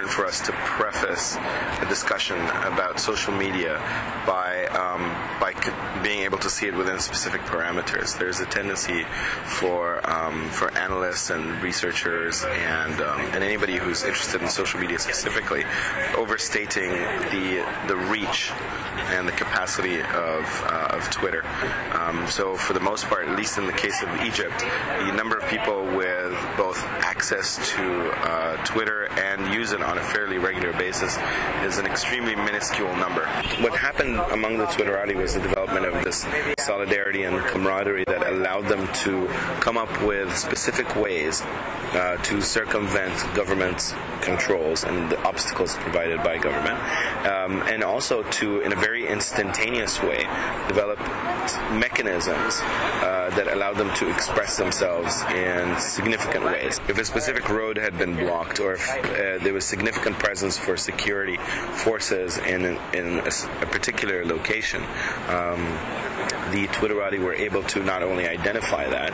important for us to preface a discussion about social media by being able to see it within specific parameters. There's a tendency for analysts and researchers and anybody who's interested in social media specifically, overstating the reach and the capacity of Twitter. So for the most part, at least in the case of Egypt, the number of people with both access to Twitter and use it on a fairly regular basis is an extremely minuscule number. What happened among the Twitterati was the development of this solidarity and camaraderie that allowed them to come up with specific ways to circumvent government controls and the obstacles provided by government, and also to, in a very instantaneous way, develop mechanisms that allowed them to express themselves in significant ways. If a specific road had been blocked, or if there was significant presence for security forces in a particular location, the Twitterati were able to not only identify that,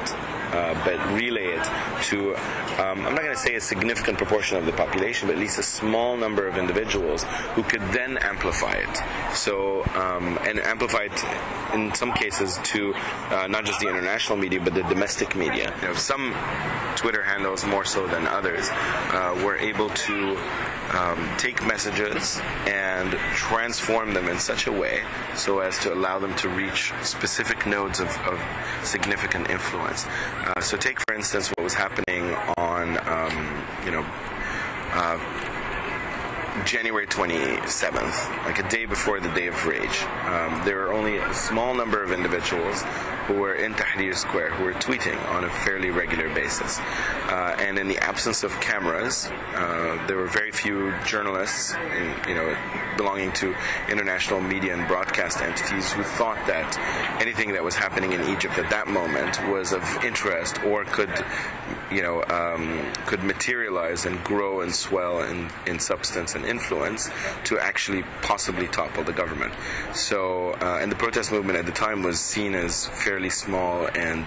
but relay it to, I'm not going to say a significant proportion of the population, but at least a small number of individuals who could then amplify it. So, and amplify it in some cases to not just the international media, but the domestic media. You know, some Twitter handles, more so than others, were able to take messages and transform them in such a way so as to allow them to reach specific nodes of significant influence. So take, for instance, what was happening on, January 27th, like a day before the Day of Rage. There were only a small number of individuals who were in Tahrir Square who were tweeting on a fairly regular basis. And in the absence of cameras, there were very few journalists, belonging to international media and broadcast entities who thought that anything that was happening in Egypt at that moment was of interest or could materialize and grow and swell in substance and influence to actually possibly topple the government. So, and the protest movement at the time was seen as fairly small and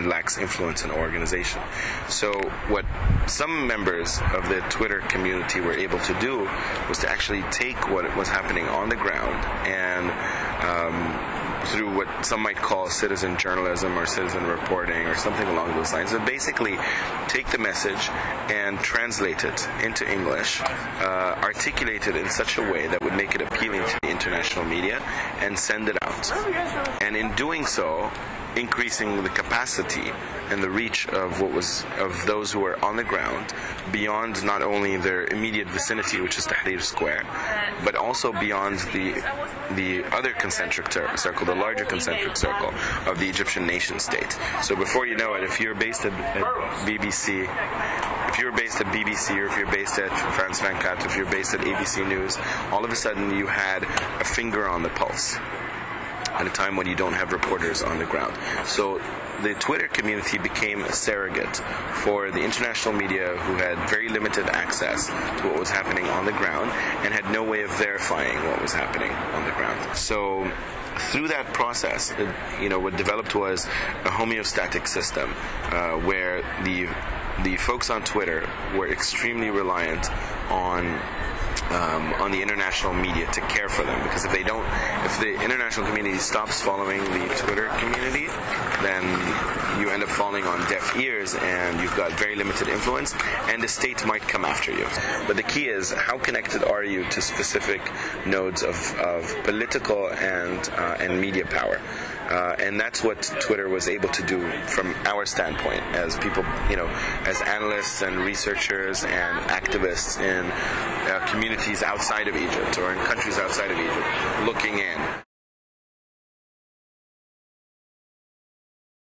lacks influence and organization. So what some members of the Twitter community were able to do was to actually take what was happening on the ground and through what some might call citizen journalism or citizen reporting or something along those lines, but basically take the message and translate it into English, articulate it in such a way that would make it appealing to the international media, and send it out. And in doing so, increasing the capacity and the reach of those who were on the ground beyond not only their immediate vicinity, which is Tahrir Square, but also beyond the other concentric circle, the larger concentric circle of the Egyptian nation state. So before you know it, if you're based at BBC, or if you're based at France 24, if you're based at ABC News, all of a sudden you had a finger on the pulse at a time when you don't have reporters on the ground. So the Twitter community became a surrogate for the international media who had very limited access to what was happening on the ground and had no way of verifying what was happening on the ground. So through that process, what developed was a homeostatic system where the folks on Twitter were extremely reliant on the international media to care for them, because if the international community stops following the Twitter community, then you end up falling on deaf ears and you've got very limited influence, and the state might come after you. But the key is, how connected are you to specific nodes of political and media power? And that's what Twitter was able to do from our standpoint as people, as analysts and researchers and activists in communities outside of Egypt or in countries outside of Egypt looking in.